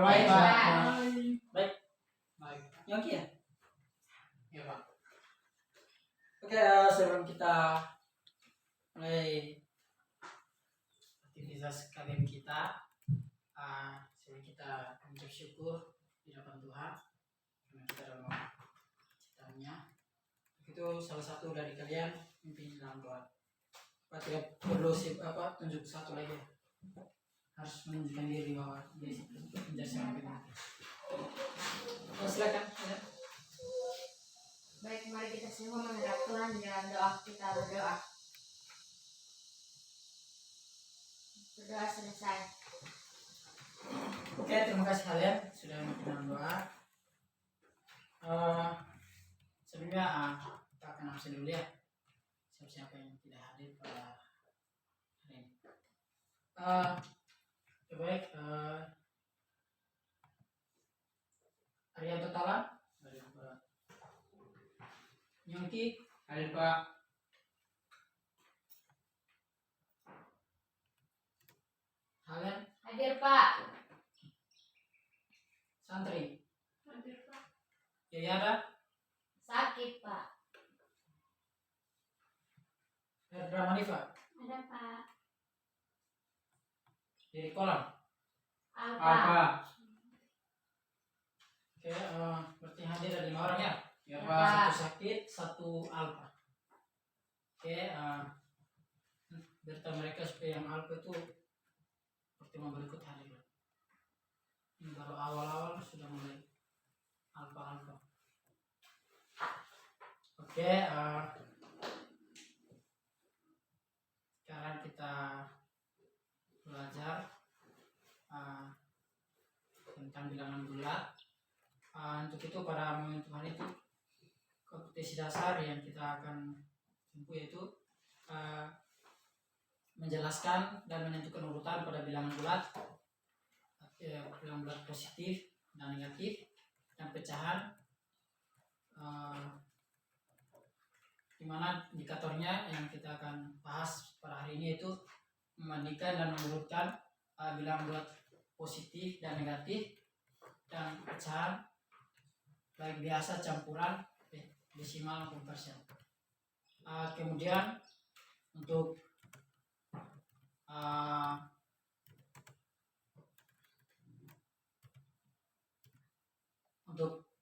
Baik, Pak. Baik. Baik. Yogi ya? Ya, Pak. Oke, sebelum kita mulai aktivitas kalian kita, sebelum kita mengucap syukur di hadapan Tuhan karena kita dalam ciptaannya, itu salah satu dari kalian mimpi dalam doa. Pak tidak perlu tunjuk satu lagi, harus menunjukkan diri bahwa dia menjadi seorang pemimpin. Silakan. Ya. Baik, mari kita semua menghadap Tuhan di dalam doa. Kita berdoa. Berdoa selesai. Oke, terima kasih kalian sudah menonton doa. Sebelumnya kita akan absen dulu ya. Siapa yang tidak hadir pada hari ini. Baik, Arianto Tala, hadir Pak. Nyongki, Hadir, Pak. Halen, Hadir, Pak. Santri, Hadir, Pak. Yayada, Sakit, Pak. Herdra Manifa, Ada, Pak. Diri Kolam. Apa? Oke, berarti hadir ada 5 orang ya. Ya, Ya, Pak. Pak. Satu sakit, satu alfa. Oke, berita mereka supaya yang alfa itu pertemuan berikut hadir. Ini baru awal-awal sudah mulai alfa. Oke, sekarang kita belajar tentang bilangan bulat. Untuk itu pada momentum hari itu kompetisi dasar yang kita akan tempuh yaitu menjelaskan dan menentukan urutan pada bilangan bulat, bilangan bulat positif dan negatif, dan pecahan, di mana indikatornya yang kita akan bahas pada hari ini itu membandingkan dan mengurutkan bilangan bulat positif dan negatif dan pecahan baik biasa, campuran, desimal maupun persen. Kemudian untuk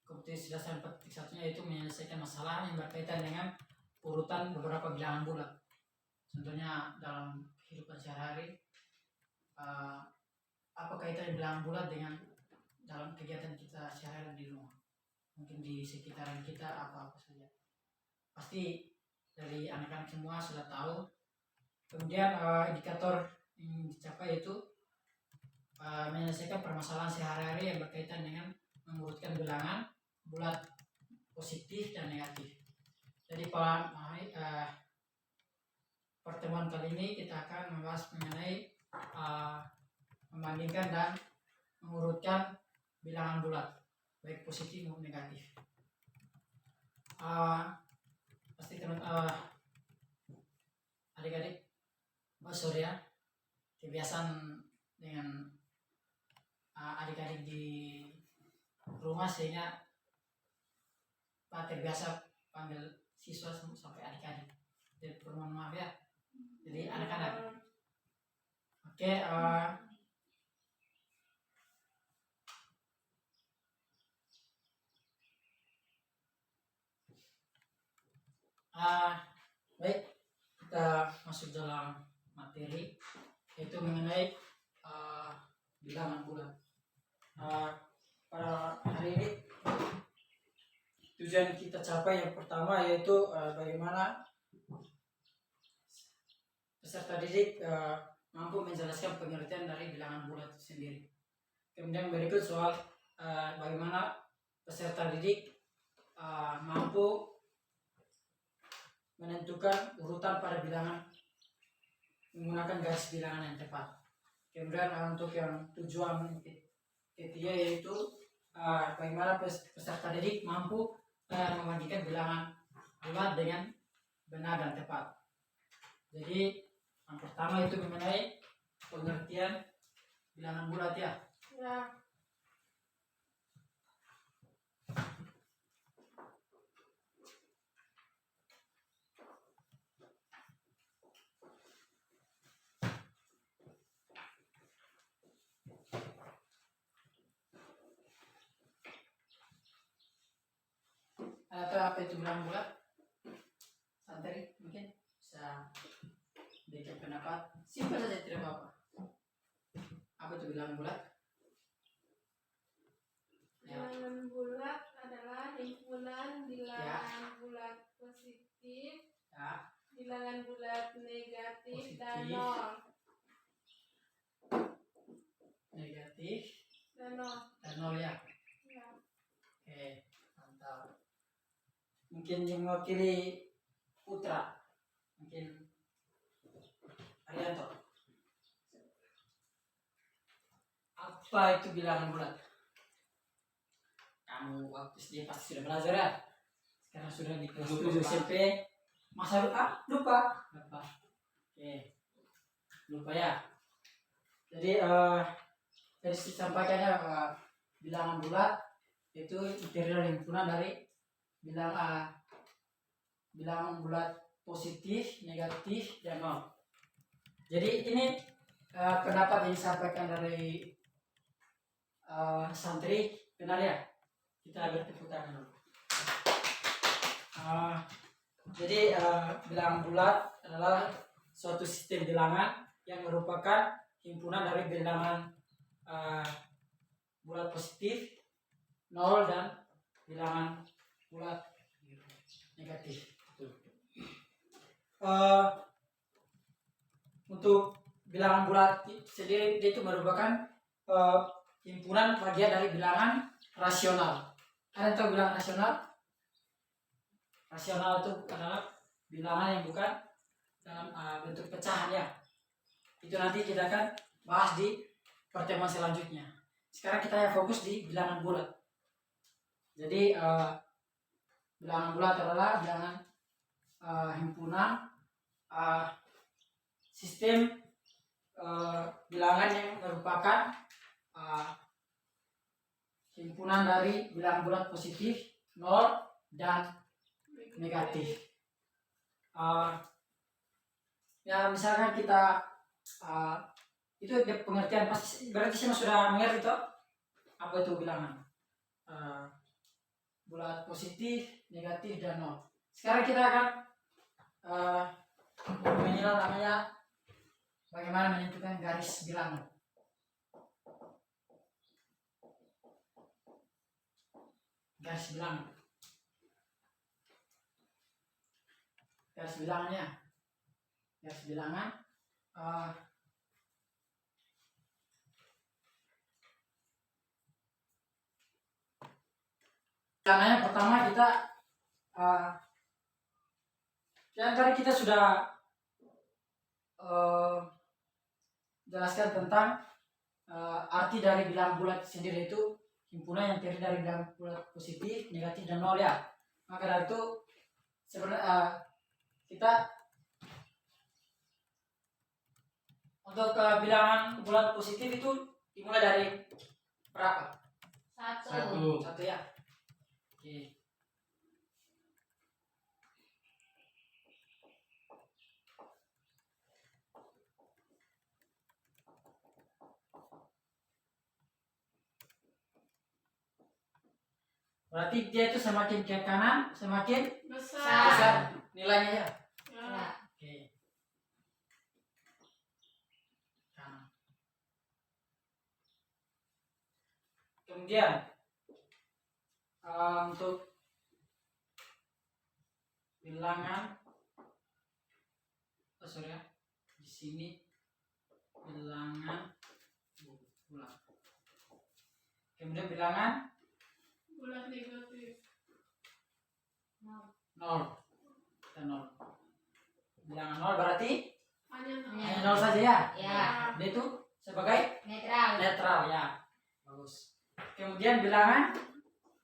kompetisi dasar 4.1-nya itu menyelesaikan masalah yang berkaitan dengan urutan beberapa bilangan bulat. Contohnya dalam kehidupan sehari-hari, apa kaitan bilangan bulat dengan dalam kegiatan kita sehari-hari di rumah, mungkin di sekitaran kita apa saja. Pasti dari anak-anak semua sudah tahu. Kemudian indikator yang dicapai itu menyelesaikan permasalahan sehari-hari yang berkaitan dengan mengurutkan bilangan bulat positif dan negatif. Jadi pertemuan kali ini kita akan membahas mengenai membandingkan dan mengurutkan bilangan bulat baik positif maupun negatif. Pasti teman adik-adik sorry ya, kebiasaan dengan adik-adik di rumah sehingga Pak terbiasa panggil siswa sampai adik-adik. Jadi permohon maaf ya. Jadi anak-anak. Oke, baik, kita masuk dalam materi yaitu mengenai bilangan bulat. Pada hari ini tujuan kita capai yang pertama yaitu bagaimana peserta didik mampu menjelaskan pengertian dari bilangan bulat itu sendiri. Kemudian berikut soal bagaimana peserta didik mampu menentukan urutan pada bilangan menggunakan garis bilangan yang tepat. Kemudian untuk yang tujuan ketiga yaitu bagaimana peserta didik mampu membandingkan bilangan bulat dengan benar dan tepat. Jadi yang pertama itu mengenai pengertian bilangan bulat ya. apa itu bilangan bulat? Santri mungkin bisa berikan pendapat. Simpel saja, tidak apa-apa. Apa itu bilangan bulat? Ya. Bilangan bulat adalah himpunan bilangan bulat positif, Ya. bilangan bulat negatif, dan Positif. nol. Negatif Dan nol. dan nol ya. Ya. Oke, mantap. Mungkin yang mewakili Putra, mungkin Arianto. Apa itu bilangan bulat? Kamu waktu SD pasti sudah belajar ya? Sekarang sudah di kelas 7 SMP. Masa lupa? Lupa. Oke. Lupa ya. Jadi dari disampaikannya bilangan bulat itu terdiri dari himpunan dari bilangan bulat positif, negatif, dan nol. Jadi ini pendapat yang disampaikan dari santri, benar ya? Kita bertepuk tangan dulu. Jadi bilangan bulat adalah suatu sistem bilangan yang merupakan himpunan dari bilangan bulat positif, nol, dan bilangan bulat negatif. Untuk bilangan bulat sendiri itu merupakan himpunan bagian dari bilangan rasional. Kalian tahu bilangan rasional? Rasional itu adalah bilangan yang bukan dalam bentuk pecahan ya. Itu nanti kita akan bahas di pertemuan selanjutnya. Sekarang kita fokus di bilangan bulat. Jadi bilangan bulat adalah bilangan himpunan sistem bilangan yang merupakan himpunan dari bilangan bulat positif, nol, dan negatif. Ya misalkan kita itu pengertian pasti berarti semua sudah mengerti toh apa itu bilangan bulat positif, negatif, dan nol. Sekarang kita akan mengenal namanya bagaimana menentukan garis bilangan. Garis bilangan. Garis bilangannya. Garis bilangan. Bilangannya pertama kita yang tadi kita sudah jelaskan tentang arti dari bilangan bulat sendiri, itu himpunan yang terdiri dari bilangan bulat positif, negatif, dan nol ya. Maka dari itu sebenarnya kita untuk bilangan bulat positif itu dimulai dari berapa? Satu ya. Oke. Berarti dia itu semakin ke kanan semakin Besar. besar nilainya ya. Ya. Oke. Kanan. Kemudian untuk bilangan di sini bilangan bulat. Kemudian bilangan Bulat negatif. nol dan nol. Bilangan nol berarti Hanya nol. hanya nol saja ya. Ya. Dia itu sebagai Netral. netral ya. Bagus. Kemudian bilangan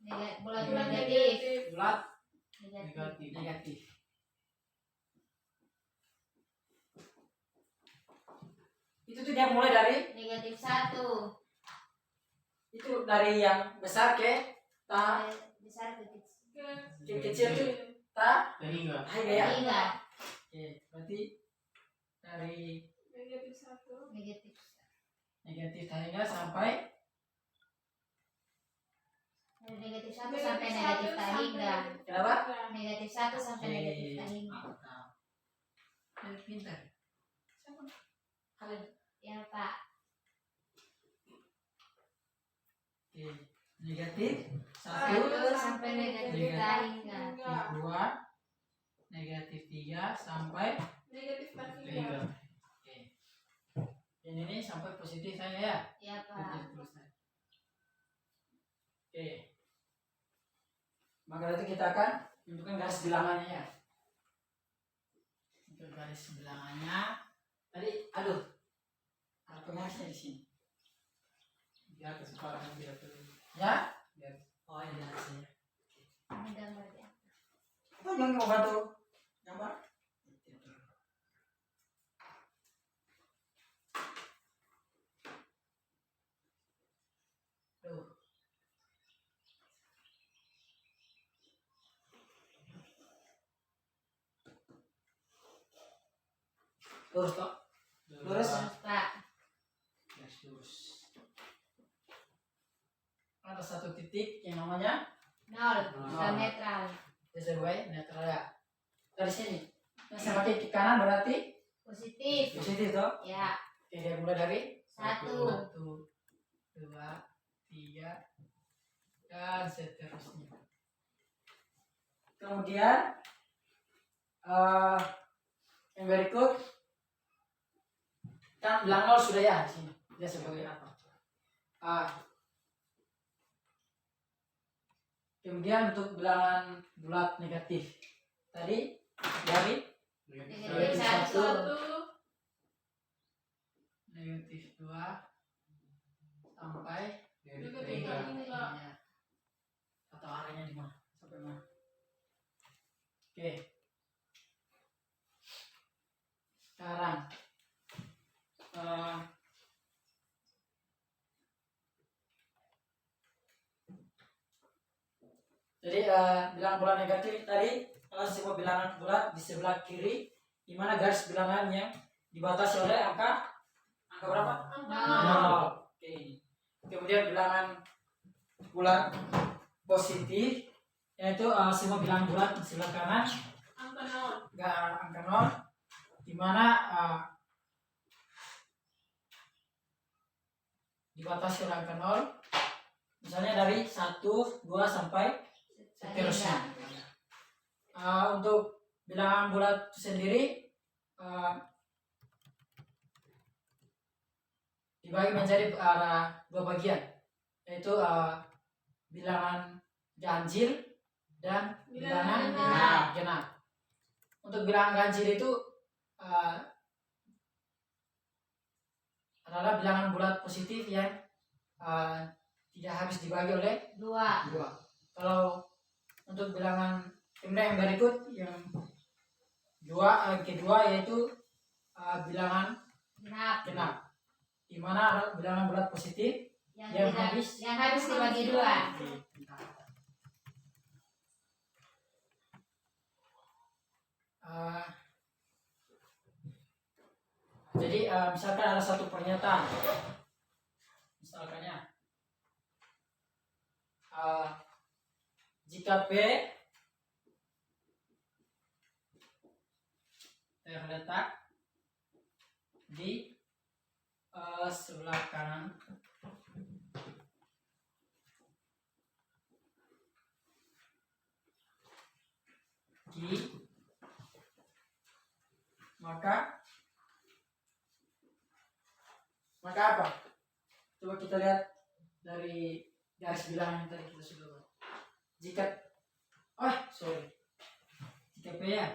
Bulat Bulat negatif. bulat Negatif. negatif. Itu tuh dia mulai dari Negatif 1. itu dari yang besar ke Besar ke kecil. kecil itu ta Sehingga ya. Tiga. Oke, berarti dari Negatif 1. Negatif. negatif hingga sampai Dari negatif 1 sampai negatif tak hingga. Kenapa? Negatif 1 sampai negatif tak hingga. Mantap. Kalian pintar. Siapa? Kalian. Ya Pak. Oke. Negatif 1 1, sampai negatif tak hingga. negatif 2, negatif 3 sampai Negatif 4 3. hingga. Oke. Yang ini sampai positif saya ya. Ya Pak. Positif terus saya. Oke. Maka itu kita akan tentukan garis bilangannya ya. Untuk garis bilangannya tadi, aduh, ada penggarisnya di sini. Biar kesempatan tidak perlu. Ya? Biar Oh ini garisnya. Ini gambarnya. Oh jangan mau bantu gambar. Tuh. Lurus kok. Lurus. Terus Pak. Garis lurus. Ada satu titik yang namanya 0. Sudah netral. sesuai netral ya. Dari sini. Yang semakin ke kanan berarti Positif. positif toh. Ya. Oke, dia mulai dari 1. 1, 2, 3 dan seterusnya. Kemudian yang berikut kan bilang 0 sudah ya di sini. Dia sebagai apa? Kemudian untuk bilangan bulat negatif tadi dari Negatif Negatif 1. 1, negatif 2 sampai negatif Negatif tiga. tiga. ininya. Atau arahnya di mana? Sampai mana? Oke. Sekarang jadi bilangan bulat negatif tadi kalau semua bilangan bulat di sebelah kiri, di mana garis bilangan yang dibatasi oleh angka berapa? Nol. Oke. Kemudian bilangan bulat positif yaitu semua bilangan bulat di sebelah kanan Angka 0. enggak angka 0, di mana dibatasi oleh angka 0. Misalnya dari 1, 2 sampai seterusnya. Untuk bilangan bulat itu sendiri dibagi menjadi dua bagian, yaitu bilangan ganjil dan bilangan genap. Untuk bilangan ganjil itu adalah bilangan bulat positif yang tidak habis dibagi oleh 2. 2. Kalau untuk bilangan kemudian yang berikut yang kedua yaitu bilangan Genap. genap, di mana bilangan bulat positif yang habis dibagi 2. Jadi misalkan ada satu pernyataan, misalkannya jika P terletak di sebelah kanan Q, maka apa? Coba kita lihat dari garis bilangan yang tadi kita sudah buat. Jika jika P ya,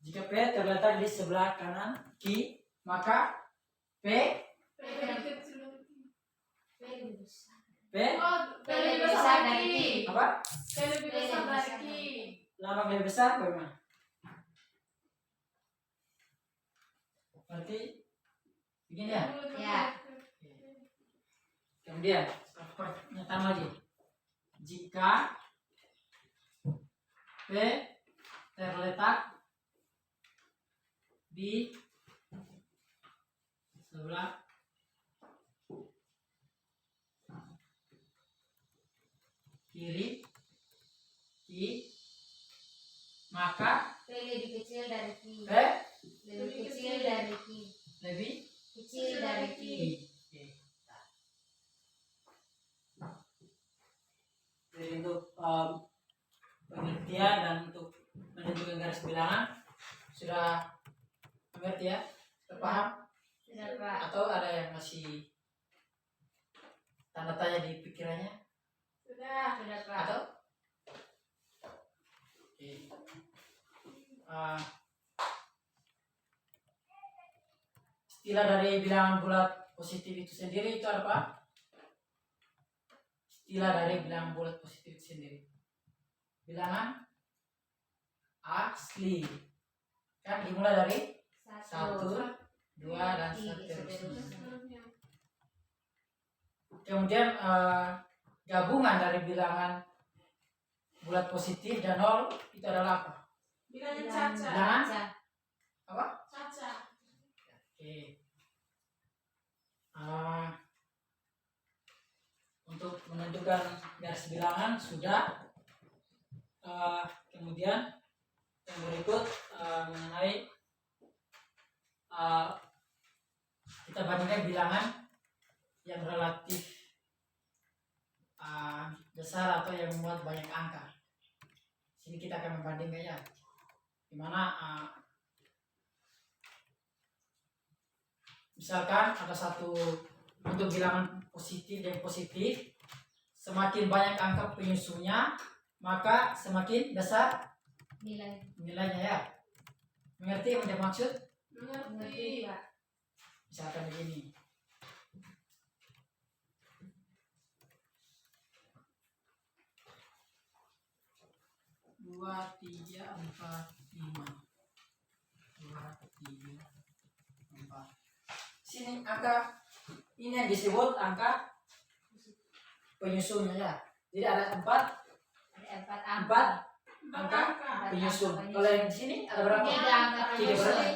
jika P terletak di sebelah kanan Q, maka P P lebih kecil. P Oh, P lebih besar dari Ki. apa? P lebih besar dari Ki. Lambang lebih besar bagaimana? Berarti begini ya. Ya. Kemudian pernyataan lagi, jika P terletak di sebelah dari Ki. Oke. Jadi untuk pengertian dan untuk menentukan garis bilangan sudah mengerti ya? Sudah paham? Sudah Pak. Atau ada yang masih tanda tanya di pikirannya? Sudah. Sudah Pak. Atau? Oke. Istilah dari bilangan bulat positif itu sendiri itu apa? Istilah dari bilangan bulat positif itu sendiri. Bilangan asli. Kan dimulai dari 1, 2, dan seterusnya. Kemudian gabungan dari bilangan bulat positif dan nol itu adalah apa? Bilangnya Caca. Bilangan apa? Caca. Oke. Untuk menentukan garis bilangan sudah. Kemudian yang berikut mengenai kita bandingkan bilangan yang relatif besar atau yang memuat banyak angka. Sini kita akan membandingkan ya, dimana misalkan ada satu untuk bilangan positif dan positif, semakin banyak angka penyusunnya maka semakin besar nilainya ya. Mengerti yang maksud? Mengerti. Pak. Misalkan begini. Dua, tiga, empat, lima. 2, 3, 4. Sini angka ini yang disebut angka penyusunnya ya. Jadi ada 4 Ada 4 angka penyusun. Kalau yang di sini ada berapa? 3 angka 3 penyusun. berarti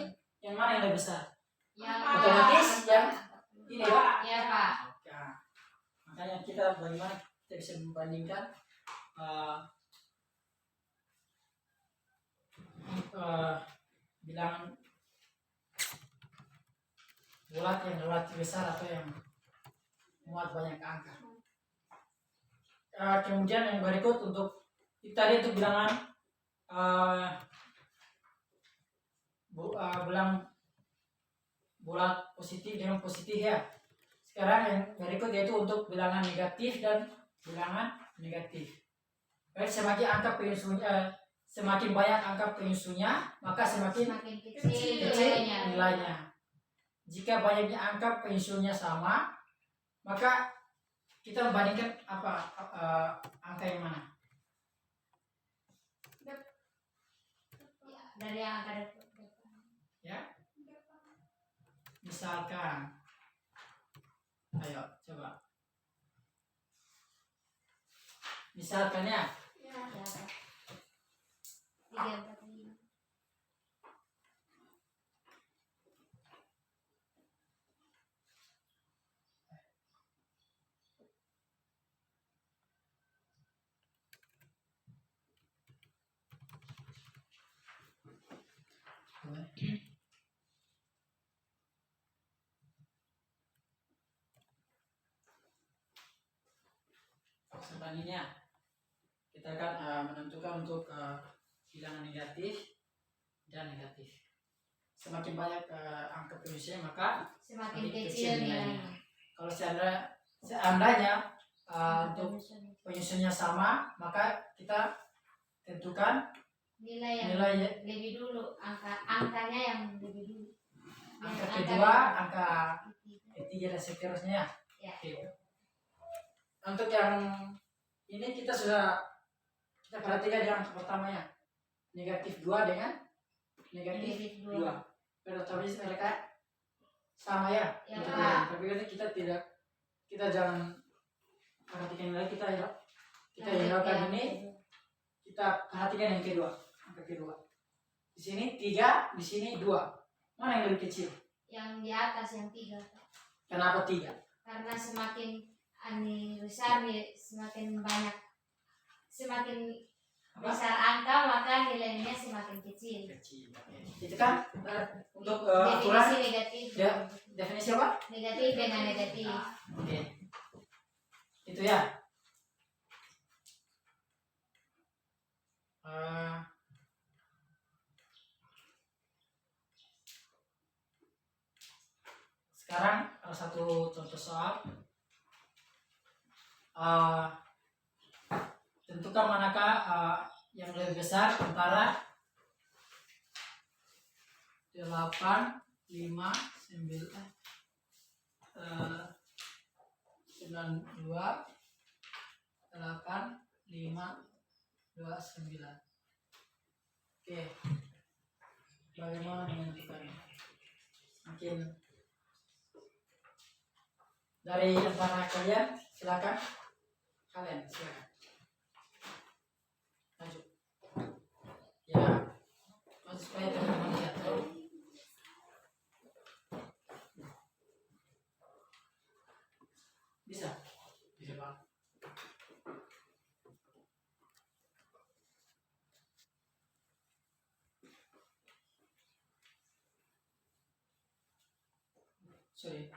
yang mana yang lebih besar? Yang Otomatis yang ini ya. Ya Pak. Nah, makanya kita bagaimana kita bisa membandingkan bilangan bulat yang relatif besar atau yang muat banyak angka. Kemudian yang berikut untuk tadi untuk bilangan bilang bulat positif dengan positif ya. Sekarang yang berikut yaitu untuk bilangan negatif dan bilangan negatif. Baik, semakin angka penyusunnya semakin banyak angka penyusunnya maka semakin kecil kecil nilainya. nilainya. Jika banyaknya angka penyusunnya sama, maka kita membandingkan apa angka yang mana? Dari angka depan. Ya, misalkan, ayo coba. Misalkan ya, Ya. Ya Pak. 3, 4, 5. selanjutnya kita akan menentukan untuk bilangan negatif dan negatif. Semakin banyak angka penyusunnya maka Semakin semakin kecil nilainya. Kalau seandainya untuk penyusunnya sama, maka kita tentukan Nilai yang nilai lebih dulu, angkanya yang lebih dulu. angka Yang kedua, angka ketiga. ketiga dan seterusnya. Ya. Oke. Untuk yang ini kita perhatikan yang pertama ya, negatif 2 dengan negatif Negatif 2. 2. Otomatis mereka sama ya. Ya, Gitu. Pak. Tapi kan kita jangan perhatikan lagi kita ya. Kita Yang hilangkan yang ini, kedua. kita perhatikan yang kedua, angka kedua. Di sini 3, di sini 2. Mana yang lebih kecil? Yang di atas yang 3. Kenapa 3? Karena semakin besar semakin banyak, semakin apa? besar angka maka nilainya semakin kecil. Kecil. Oke. Itu kan untuk aturan Definisi negatif. ya, definisi apa? Negatif dengan negatif. Oke. Itu ya. Sekarang ada satu contoh soal. Tentukan manakah yang lebih besar antara 8, 5, 9, 2, 8, 5, 2, 9. Oke. Bagaimana menentukannya? Mungkin dari antara kalian, silakan. Kalian silakan. Lanjut. Ya. Supaya teman-teman lihat. Bisa. Bisa Pak. Sorry.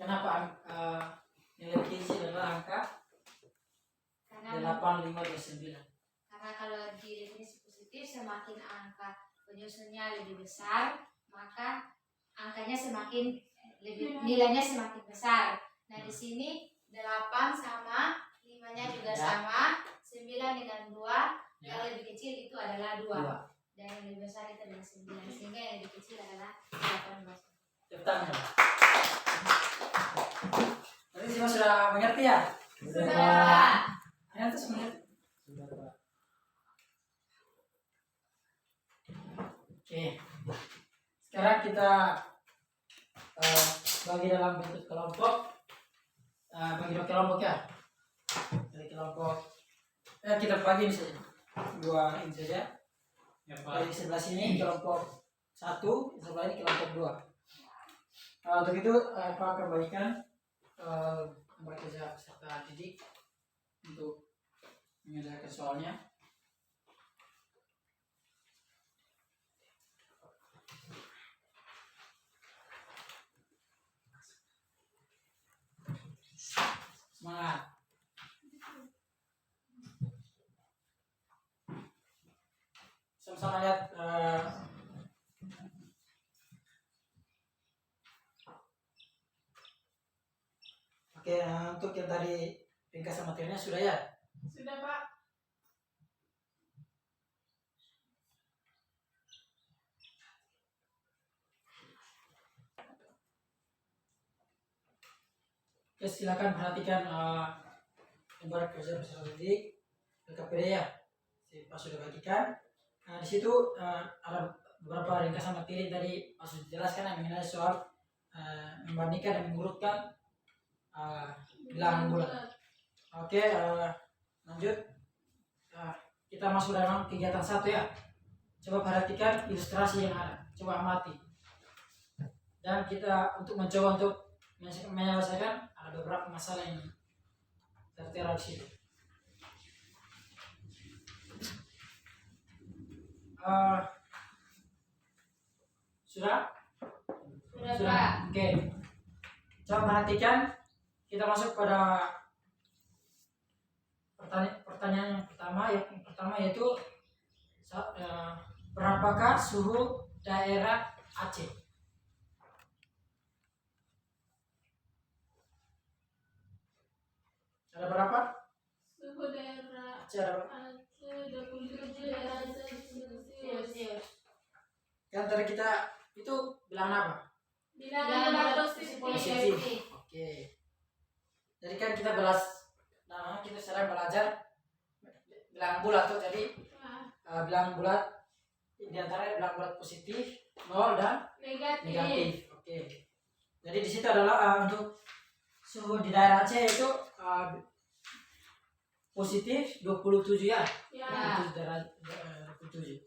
Kenapa nilai gizi adalah angka Karena 8, 5, 2, 9? Karena kalau di definisi positif semakin angka penyusunnya lebih besar, maka angkanya semakin nilainya semakin besar. Nah, di sini 8 sama 5-nya juga Ya. sama, 9 dengan 2, Ya. yang lebih kecil itu adalah 2. 2. Dan yang lebih besar itu adalah 9, sehingga yang lebih kecil adalah 18. Tepuk Berarti semua sudah mengerti ya? Sudah. Kalian terus mengerti? Sudah, Pak. Oke. Sekarang kita bagi dalam bentuk kelompok. Bagi dua kelompok ya. Dari kelompok kita bagi misalnya 2 ini saja. Ya Pak. Dari sebelah sini kelompok 1, sebelah ini kelompok 2. Untuk itu Pak akan bagikan gambar kerja peserta didik untuk menyelesaikan soalnya. Semangat. Sama-sama lihat Oke, untuk yang tadi ringkasan materinya sudah ya? Sudah Pak. Oke, silakan perhatikan gambar kerja peserta didik LKPD ya. Pak sudah bagikan. Di situ ada beberapa ringkasan materi tadi Pak sudah jelaskan yang mengenai soal membandingkan dan mengurutkan bilangan bulan. Oke, lanjut. Kita masuk dalam kegiatan 1 ya. Coba perhatikan ilustrasi yang ada. Coba amati. Dan kita mencoba untuk menyelesaikan ada beberapa masalah yang tertera di situ. Sudah? Sudah, Pak. Oke. Coba perhatikan. Kita masuk pada pertanyaan yang pertama. Yang pertama yaitu berapakah suhu daerah Aceh? Ada berapa? Suhu daerah Aceh ada berapa? Aceh 27 derajat Celcius. Yang tadi kita itu bilang apa? Bilangan bulat positif. Positif. Oke. Jadi kan kita kita sedang belajar bilangan bulat tuh tadi. Bilangan bulat di antara bilangan bulat positif, 0 dan Negatif. negatif. Oke. Jadi di situ adalah untuk suhu di daerah Aceh itu positif 27 ya. Ya. 27.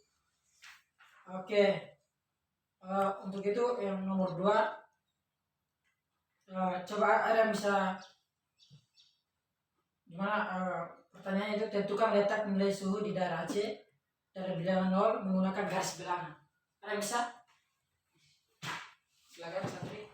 Oke. Untuk itu yang nomor 2, coba ada yang bisa gimana, pertanyaannya itu tentukan letak nilai suhu di daerah Aceh dari bilangan 0 menggunakan garis bilangan. Ada yang bisa? Silakan santri.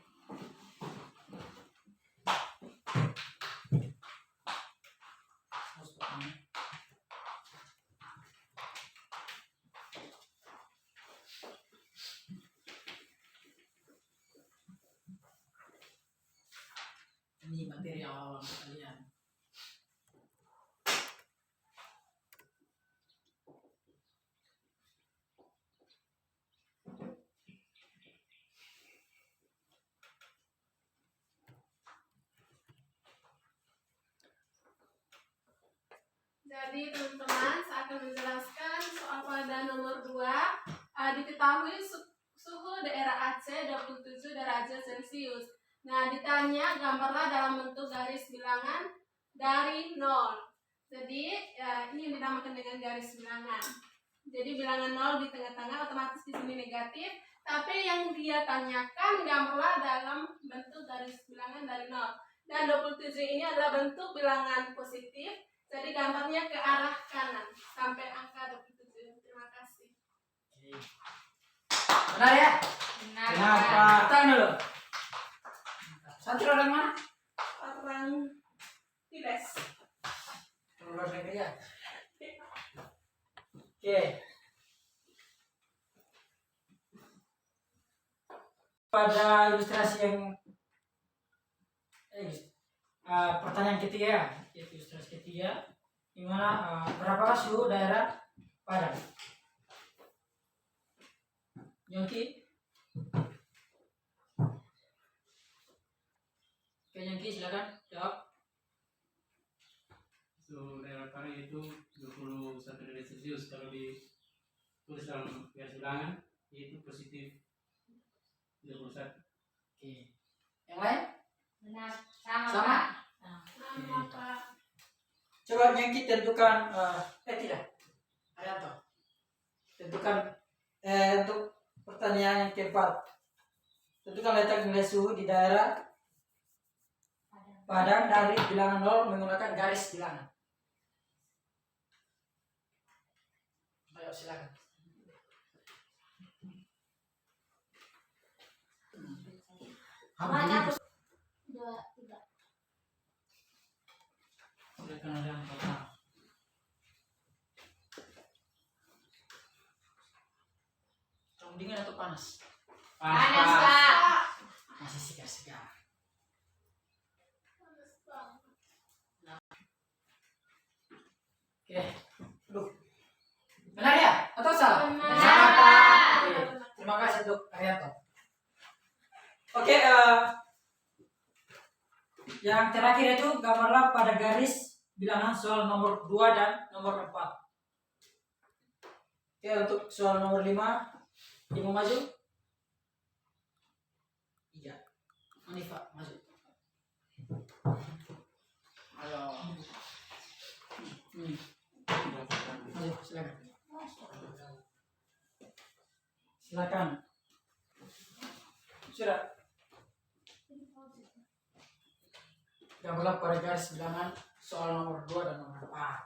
Ini materi awal untuk kalian. Jadi teman-teman, saya akan menjelaskan soal pada nomor 2. Diketahui suhu daerah Aceh 27 derajat Celcius. Nah, ditanya gambarlah dalam bentuk garis bilangan dari 0. Jadi, ini yang dinamakan dengan garis bilangan. Jadi bilangan 0 di tengah-tengah, otomatis di sini negatif. Tapi yang dia tanyakan gambarlah dalam bentuk garis bilangan dari 0. Dan 27 ini adalah bentuk bilangan positif. Jadi gambarnya ke arah kanan sampai angka 27. Terima kasih. Benar ya? Benar. Kenapa? Tanya dulu. Santri orang mana? Orang Tibes. Luar negeri ya. Oke. Pada ilustrasi yang pertanyaan ketiga, yaitu ilustrasi ketiga, di mana berapakah suhu daerah Padang? Yongki? Oke, Yongki silakan jawab. Suhu daerah Padang itu 21 derajat Celcius. Kalau ditulis dalam garis bilangan itu positif 21. Oke. Yang lain? Benar. Sama. Sama? Pak. Nama Pak. Coba Yongki tentukan, tidak. Arianto. Tentukan untuk pertanyaan yang keempat. Tentukan letak nilai suhu di daerah Padang dari bilangan 0 menggunakan garis bilangan. Ayo silakan. Mana? 2, 3. Silakan Arianto. Kamu dingin atau panas? Panas, Pak. Masih segar-segar. Oke. Aduh. Benar ya? Atau salah? Benar, Pak. Oke. Terima kasih untuk Arianto. Oke, yang terakhir itu gambarlah pada garis bilangan soal nomor 2 dan nomor 4. Oke, untuk soal nomor 5 maju. Iya. Manifa maju. Ayo. Maju, silakan. Silakan. Sudah. Gambarlah pada garis bilangan soal nomor 2 dan nomor 4.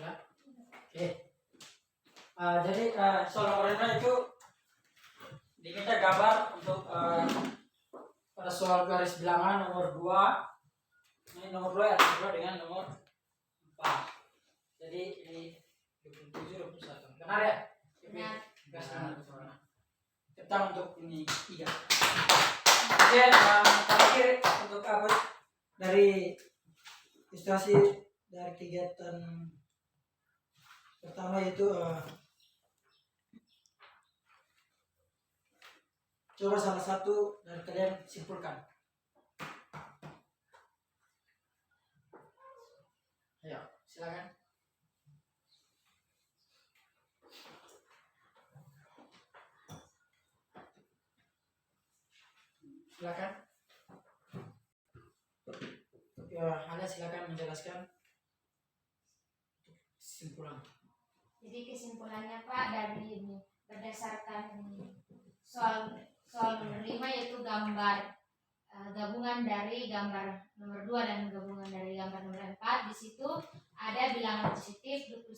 Ya. Oke. Jadi soal nomor 5 itu diminta gambar untuk pada soal garis bilangan nomor 2. Ini nomor 2 ya, nomor 2 dengan nomor 4. Jadi ini 27, 21. Benar ya? Benar. Gas kanan betul. Kita untuk ini 3. Oke, terakhir untuk apa dari ilustrasi dari kegiatan Pertama yaitu coba salah satu dari kalian simpulkan. Ayo, silakan. Silakan. Ya, Anda silakan menjelaskan kesimpulan. Jadi kesimpulannya Pak dari ini berdasarkan soal nomor 5 yaitu gambar gabungan dari gambar nomor 2 dan gabungan dari gambar nomor 4. Di situ ada bilangan positif 21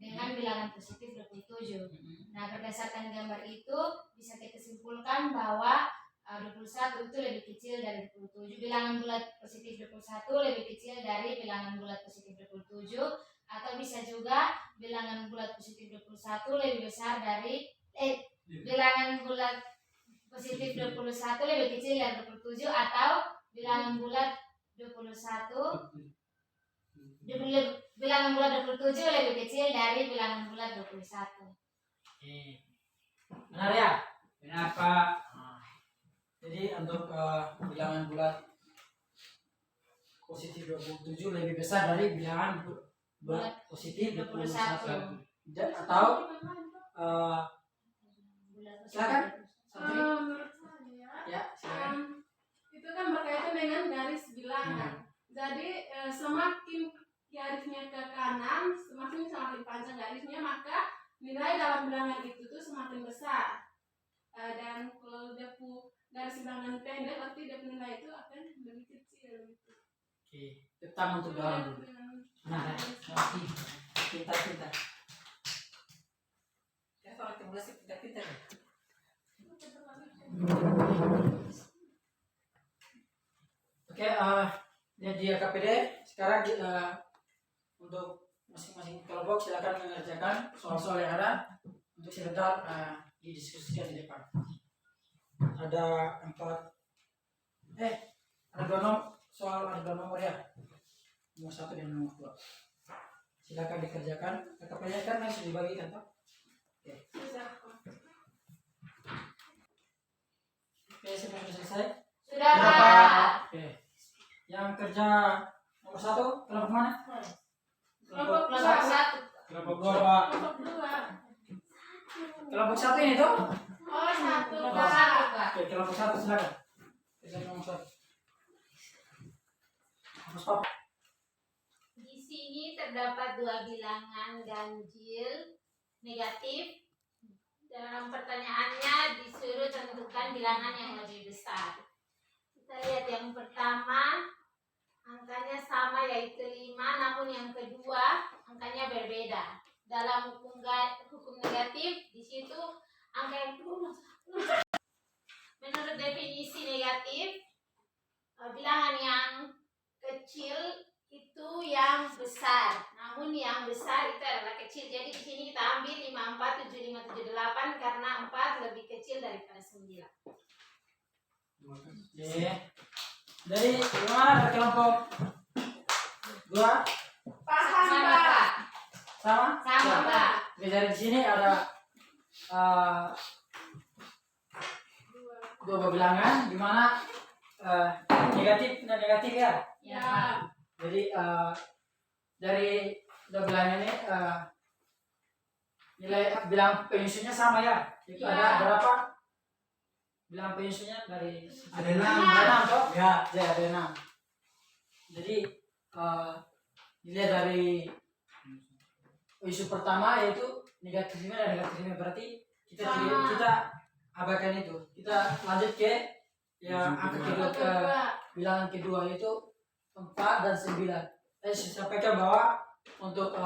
dengan bilangan positif 27. Nah, berdasarkan gambar itu bisa kita simpulkan bahwa 21 itu lebih kecil dari 27. Bilangan bulat positif 21 lebih kecil dari bilangan bulat positif 27, atau bisa juga bilangan bulat positif 21 lebih besar dari bilangan bulat positif 21 lebih kecil dari 27, atau bilangan bulat 21 bilangan bulat 27 lebih kecil dari bilangan bulat 21. Benar ya? Kenapa? Jadi untuk bilangan bulat positif 27 lebih besar dari bilangan bulat positif 21. Atau silakan. Menurut saya, Ya, silakan. itu kan berkaitan dengan garis bilangan. Jadi semakin garisnya ke kanan, semakin panjang garisnya, maka nilai dalam bilangan itu tuh semakin besar. Dan kalau dia garis bilangan pendek, berarti dia nilai itu akan lebih kecil. Oke, tetap untuk dalam dulu. Nah, pintar. Ya, kalau kita mulai pintar-pintar. Oke, jadi KPD sekarang untuk masing-masing kelompok silakan mengerjakan soal-soal yang ada untuk sebentar didiskusikan di depan. Ada 2 nomor ya, nomor 1 dan nomor 2. Silakan dikerjakan. KPD kan harus dibagikan Pak. Oke, sudah selesai. Sudah Pak. Oke. Yang kerja nomor 1 kelompok mana? Kelompok Kelompok 2 Pak. Kelompok 1 ini tuh? Oh, 1 Kelompok Pak. 1 Pak. Oke, kelompok 1 silakan. Kerja nomor 1. Mas Pak. Di sini terdapat 2 bilangan ganjil negatif. Dalam pertanyaannya disuruh tentukan bilangan yang lebih besar. Kita lihat yang pertama, angkanya sama yaitu 5, namun yang kedua angkanya berbeda. Dalam hukum negatif, di situ angka yang menurut definisi negatif, bilangan yang kecil itu yang besar, namun yang besar itu adalah kecil. Jadi di sini kita ambil 5, 4, 7, 5, 7, 8 karena 4 lebih kecil daripada 9. Oke. Dari mana dari kelompok 2? Paham Sama Pak. Pak. Sama? Sama Pak. Oke, dari sini ada 2 bilangan di mana negatif dan negatif ya. Ya Pak. Jadi dari 2 bilangan ini nilai bilang penyusunnya sama ya. Itu Ya. ada berapa? Bilang penyusunnya dari Ada 6 toh? Ya. Ya, ada 6. Jadi dilihat dari isu pertama yaitu negatifnya dan negatifnya, berarti kita abaikan itu. Kita lanjut ke yang angka kedua, ke bilangan kedua yaitu 4 dan 9. Saya sampaikan bahwa untuk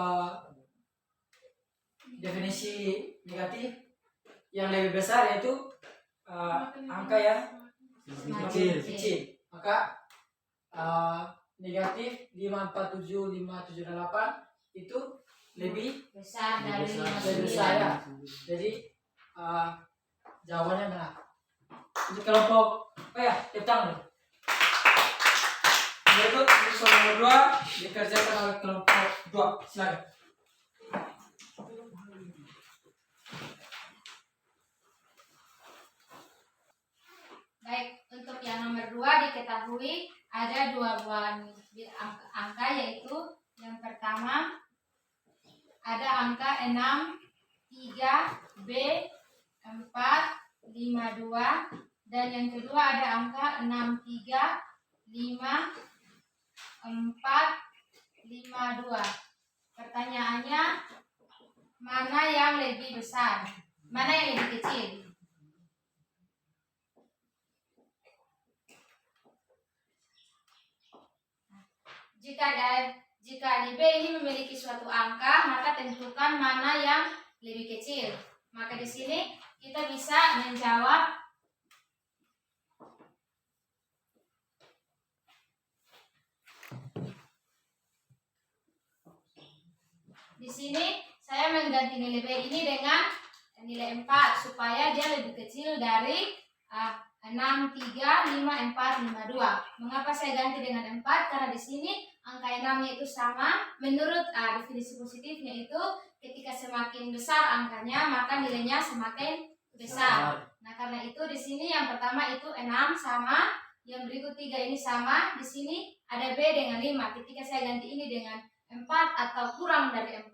definisi negatif yang lebih besar yaitu angka yang Kecil. kecil. Maka negatif 5, 4, 7, 5, 7, 8 itu lebih Besar dari besar 5, ya. Jadi jawabannya benar. Untuk kelompok tepuk tangan dulu. Berikut soal nomor 2 dikerjakan oleh kelompok 2. Silakan. Baik, untuk yang nomor 2 diketahui ada 2 buah angka, yaitu yang pertama ada angka 6, 3, B, 4, 5, 2, dan yang kedua ada angka 6, 3, 5, 4, 5, 2. Pertanyaannya, mana yang lebih besar? Mana yang lebih kecil? Jika di B ini memiliki suatu angka, maka tentukan mana yang lebih kecil. Maka di sini kita bisa menjawab di sini saya mengganti nilai B ini dengan nilai 4 supaya dia lebih kecil dari 6, 3, 5, 4, 5, 2. Mengapa saya ganti dengan 4? Karena di sini angka 6-nya itu sama. Menurut definisi positifnya itu ketika semakin besar angkanya maka nilainya semakin besar. Nah, karena itu di sini yang pertama itu 6 sama, yang berikut 3 ini sama. Di sini ada B dengan 5. Ketika saya ganti ini dengan 4 atau kurang dari 4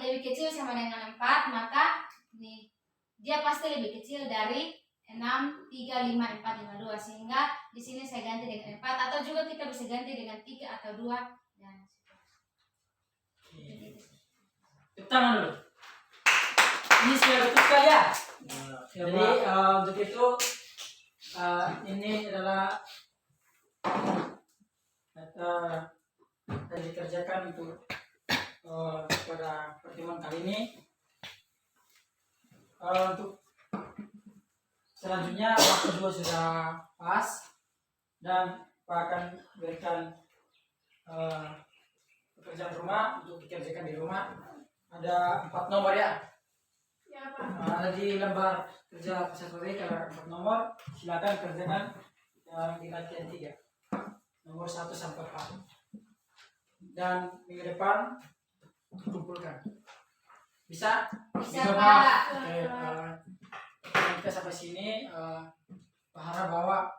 lebih kecil sama dengan 4, maka nih dia pasti lebih kecil dari 6, 3, 5, 4, 5, 2. Sehingga di sini saya ganti dengan 4, atau juga kita bisa ganti dengan 3 atau 2. Dan Tepuk tangan dulu. Ini sudah betul sekali ya. Jadi untuk itu ini adalah yang dikerjakan untuk pada pertemuan kali ini. Untuk selanjutnya waktu juga sudah pas dan Pak akan berikan pekerjaan rumah untuk dikerjakan di rumah. Ada 4 nomor ya. Ya, Pak. Ada di lembar kerja peserta ada 4 nomor. Silakan kerjakan yang di latihan 3. Nomor 1 sampai 4. Dan minggu depan kumpulkan. Bisa? Bisa, Pak. Pak. Oke, kita sampai sini. Pak harap bahwa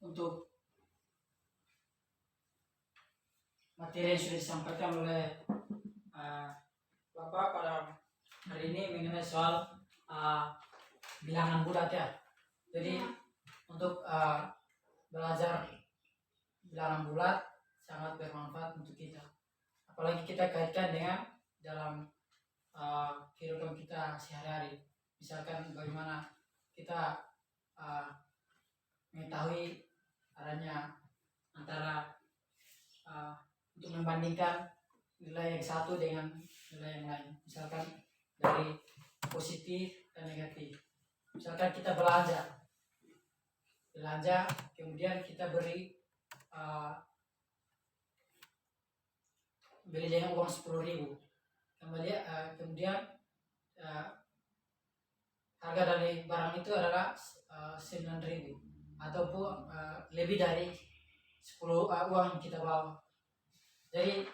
untuk materi yang sudah disampaikan oleh Bapak pada hari ini mengenai soal bilangan bulat ya. Jadi untuk belajar bilangan bulat sangat bermanfaat untuk kita. Apalagi kita kaitkan dengan dalam kehidupan kita sehari-hari. Misalkan bagaimana kita mengetahui adanya antara untuk membandingkan nilai yang satu dengan nilai yang lain. Misalkan dari positif dan negatif. Misalkan kita belanja, kemudian kita beli dengan uang 10.000. Kemudian harga dari barang itu adalah 9.000 ataupun lebih dari 10 uang yang kita bawa. Jadi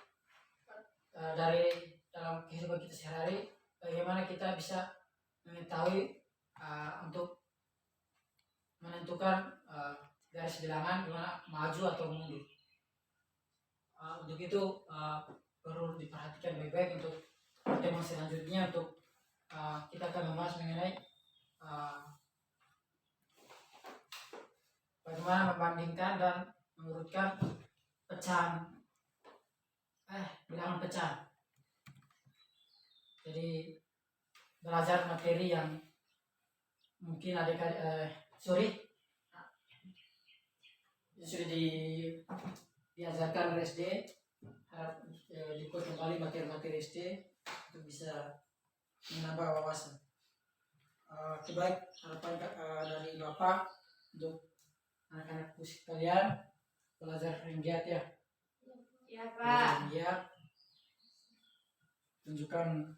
dari dalam kehidupan kita sehari-hari, bagaimana kita bisa mengetahui untuk menentukan garis bilangan di mana maju atau mundur. Untuk itu perlu diperhatikan baik-baik untuk pertemuan selanjutnya. Untuk kita akan membahas mengenai bagaimana membandingkan dan mengurutkan bilangan pecahan. Jadi belajar materi yang mungkin sudah diajarkan oleh SD. Harap diikut kembali materi-materi SD untuk bisa menambah wawasan. Baik, harapan dari Bapak untuk anak-anak musik kalian belajar yang giat ya. Ya, Pak. Giat, tunjukkan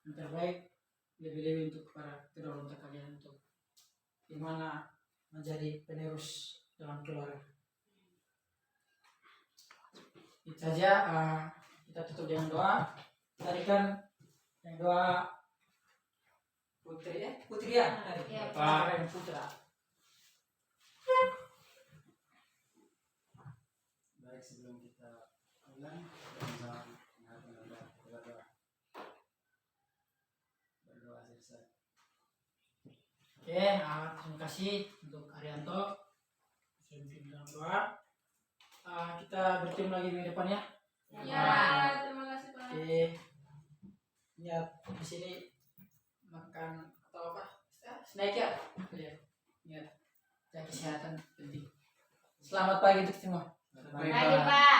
yang terbaik, lebih-lebih untuk para kedua orang tua kalian untuk gimana menjadi penerus dalam keluarga. Itu saja, kita tutup dengan doa. Tadi kan yang doa Putri ya tadi. Ya. Pak Putra. Baik, sebelum kita ulang, kita berdoa. Berdoa selesai. Oke, terima kasih untuk Arianto. Saya mungkin dalam doa. Kita bertemu lagi minggu depan ya. Ya, terima kasih Pak. Oke. Ya, di sini makan atau apa? Snack ya. Ya. Ya. Jaga kesehatan penting. Selamat pagi untuk semua. Baik, Pagi Pak.